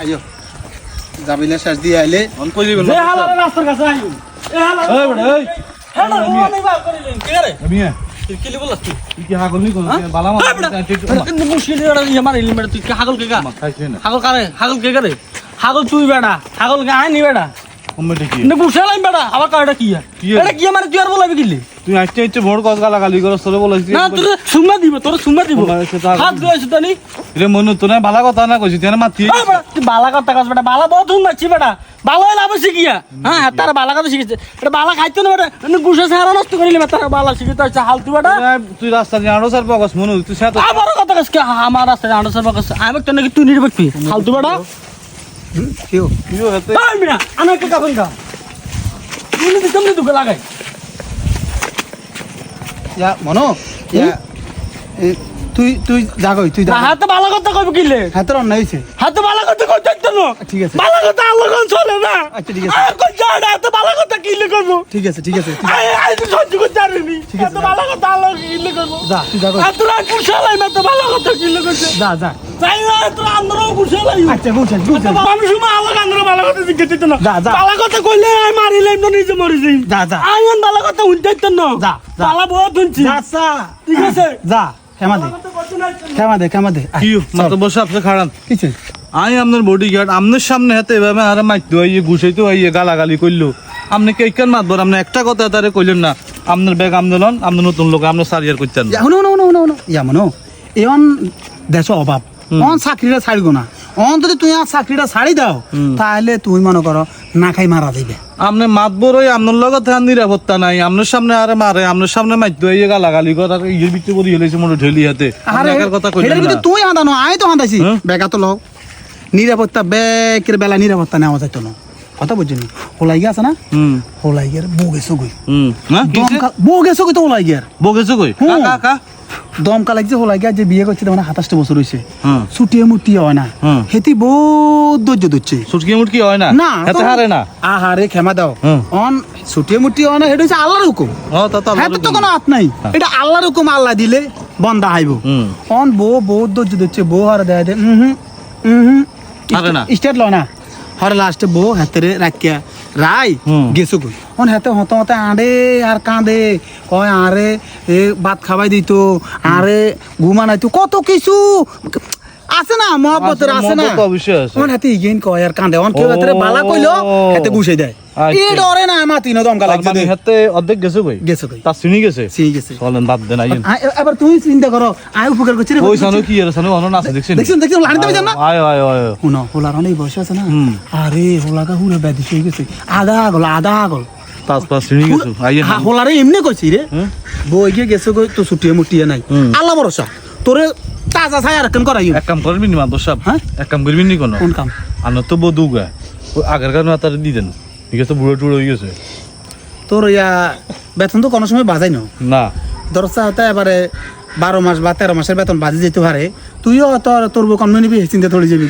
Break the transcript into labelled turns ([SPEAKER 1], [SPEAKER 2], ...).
[SPEAKER 1] আইও যাবিলে শেষ দিয়ে আইলে
[SPEAKER 2] অন কই দিবেন
[SPEAKER 3] যে হালারে রাস্তার কাছে আইও এ হালা
[SPEAKER 2] এই বড় এই
[SPEAKER 3] হেলো আমি বার করিলেন কি রে
[SPEAKER 2] মিয়া
[SPEAKER 3] কি লি বলছ তুই
[SPEAKER 2] কি হাগল নি কোন বালা মা
[SPEAKER 3] কিন্তু মুশকিল এরা ইয়া মারিলি মেরে তুই কি হাগল কে গা
[SPEAKER 2] খাইছে না
[SPEAKER 3] হাগল কারে হাগল কে করে হাগল তুই বেড়া হাগল কে আই নি বেড়া
[SPEAKER 2] কমেটে কি
[SPEAKER 3] নে বুঝালাই বেড়া আবার কারটা কি এটা কি মানে তুই আর বলাবি কিলি
[SPEAKER 2] তুই আইতে বড় কস গালাগালি করছ তোরে বলাইছি
[SPEAKER 3] না তোর সুমা দিব তোর সুমা দিব হাত গইছ তো নি
[SPEAKER 2] রে মনু তোরে বালা কথা না কইছি তেনে মাতি
[SPEAKER 3] তুই বালা কথা কাজ বেটা বালা বহুত হুন মাছি বেটা বালা হইলা বসে গিয়া হ্যাঁ তার বালা কথা শিখেছে এটা বালা খাইতো না বেটা এনে গুছা সারা নষ্ট করিলি তার বালা শিখিতে হচ্ছে হালতু বেটা
[SPEAKER 2] তুই রাস্তা দিয়ে আড়ো সার পাগস মনু তুই সাথে
[SPEAKER 3] আবার কথা কাজ কি আমার রাস্তায় আন্ডার সার্ভ কাজ আমি তো নাকি তুই নির্বাচবি হালতু বেটা
[SPEAKER 1] কেউ
[SPEAKER 2] কিও হতে
[SPEAKER 3] ভাই মিয়া আনা কে কাফন কা তুই নি তুমি দুকে লাগাই
[SPEAKER 1] ইয়া মনো ইয়া তুই তুই জাগই তুই যা
[SPEAKER 3] হাতে বালা কথা কইব কিলে
[SPEAKER 1] হাতের অন্য হইছে
[SPEAKER 3] হাতে বালা কথা কই দেখতো না
[SPEAKER 1] ঠিক আছে
[SPEAKER 3] বালা কথা আল্লাহ কোন চলে না
[SPEAKER 1] আচ্ছা ঠিক আছে
[SPEAKER 3] আর কই যা হাতে বালা কথা কিলে করব
[SPEAKER 1] ঠিক আছে
[SPEAKER 3] আই আই তুই সহ্য করতে পারবি হাতে বালা কথা আল্লাহ কিলে করব
[SPEAKER 1] যা তুই জাগই
[SPEAKER 3] আর তোরা কুশালাই না তো বালা কথা কিলে করছে
[SPEAKER 1] যা যা
[SPEAKER 3] তাই না তোরা আন্দরও কুশালাই
[SPEAKER 1] আচ্ছা বুঝছেন বুঝছেন
[SPEAKER 3] আমি শুমা আল্লাহ আন্দরও বালা কথা জিজ্ঞেস দিত না
[SPEAKER 1] যা, যা।
[SPEAKER 3] বালা কথা কইলে আই মারিলাম না নিজে মরে যাই
[SPEAKER 1] যা, যা।
[SPEAKER 3] আইন বালা কথা উঠতে না
[SPEAKER 1] যা, যা।
[SPEAKER 3] বালা বহুত শুনছি
[SPEAKER 1] আচ্ছা
[SPEAKER 3] ঠিক আছে
[SPEAKER 1] যা ক্ষমা দে
[SPEAKER 2] কিও মাত্র বসে আপনি খাড়ান
[SPEAKER 1] কিছু
[SPEAKER 2] আই আপনার বডি গার্ড আপনার সামনে হাতে এভাবে আরে মাইতো আইয়ে গুছাইতো আইয়ে গালাগালি করলো আপনি কে কেন মাতবর আপনি একটা কথা তারে কইলেন না আপনার ব্যাগ আমনে লন আপনার নতুন লোক আপনার সারিয়ার করতেন না
[SPEAKER 1] শুনো ইয়া মনো এমন দেশ অভাব অন চাকরিটা ছাড়িব না অন যদি তুই আর চাকরিটা ছাড়ি দাও তাহলে তুই মনে করো না খাই মারা যাইবে
[SPEAKER 2] আপনি মাতবর ওই আপনার লগত আর নিরাপত্তা নাই আপনার সামনে আরে মারে আপনার সামনে মাইতো আইয়ে গালাগালি করে আর ইয়ের ভিতরে বলি হেলেছে মনে ঢেলি হাতে আপনি একার কথা কইলেন না
[SPEAKER 1] তুই আদানো আয় তো আদাইছি বেগা তো লও নিরাপত্তা বেকের বেলা নিরাপত্তা নেওয়া যাইতো না কথা বুঝছি হোলাই গিয়ে আছে না হোলাই গিয়ে বউ গেছো গই
[SPEAKER 2] না
[SPEAKER 1] বউ গেছো গই তো হোলাই গিয়ে
[SPEAKER 2] বগেছো কই কাকা
[SPEAKER 1] দমকা লাগছে হোলাই গিয়ে যে বিয়ে করছে মানে 27 বছর হয়েছে
[SPEAKER 2] হ্যাঁ
[SPEAKER 1] ছুটিয়ে মুটিয়ে হয় না হেতি বহুত ধৈর্য ধরছে
[SPEAKER 2] সুটকি মুটকি হয় না
[SPEAKER 1] না
[SPEAKER 2] হাতে হারে না
[SPEAKER 1] আহারে ক্ষমা দাও অন ছুটিয়ে মুটিয়ে হয় না এটা হচ্ছে আল্লাহর হুকুম
[SPEAKER 2] ও তা তো
[SPEAKER 1] হ্যাঁ তো কোনো হাত নাই এটা আল্লাহর হুকুম আল্লাহ দিলে বন্দা আইব অন বউ বহুত ধৈর্য ধরছে বউ হারে দেয় দে
[SPEAKER 2] হারে না
[SPEAKER 1] স্টেট লয় না হরে লাস্টে বউ হাতেরে রাখিয়া রাই গেছো কই অন হাতে হত হতে আড়ে আর কাঁদে কয় আরে এ ভাত খাওয়াই দিত আরে ঘুমানাইতো কত কিছু আছে না মহব্বতের আছে না
[SPEAKER 2] অবশ্যই আছে
[SPEAKER 1] অন হাতে ইগেন কয় আর কাঁদে অন কেউ হাতে বালা কইলো হাতে গুছাই দেয় এই ডরে না মাতি না দমকা লাগছে
[SPEAKER 2] মানে হাতে অর্ধেক গেছে কই
[SPEAKER 1] গেছে কই
[SPEAKER 2] তা শুনি গেছে
[SPEAKER 1] সেই গেছে
[SPEAKER 2] চলেন বাদ দেন আইন
[SPEAKER 1] এবার তুই চিন্তা করো আয় উপকার করছিস
[SPEAKER 2] ওই সানো কি এর সানো অন আছে দেখছেন
[SPEAKER 1] দেখছেন লাড়িতে বেজান না
[SPEAKER 2] আয় আয় আয়
[SPEAKER 1] শুনো হোলার অনেক বয়স আছে না আরে হোলাকা হুরে ব্যাধি হয়ে গেছে আধা আগল
[SPEAKER 2] পাঁচ পাঁচ শুনি গেছে আইন
[SPEAKER 1] হোলারে এমনি কইছি রে বই গিয়ে গেছে কই তো ছুটিয়ে মুটিয়ে নাই আল্লাহ ভরসা তোরে তাজা ছাই আর কেন করাইও
[SPEAKER 2] এক কাম করবি নি মাদর সাহেব
[SPEAKER 1] হ্যাঁ
[SPEAKER 2] এক কাম করবি নি কোন
[SPEAKER 1] কোন কাম
[SPEAKER 2] আনো তো বদুগা আগের কারণে তার দি দেন ঠিক আছে বুড়ো টুড়ো হয়ে গেছে
[SPEAKER 1] তোর ইয়া বেতন তো কোনো সময় বাজাই না
[SPEAKER 2] না
[SPEAKER 1] দরজা হতে এবারে 12 মাস বা 13 মাসের বেতন বাজি যেতে পারে তুইও তোর বউ কম নিবি চিন্তা থড়ি যাবি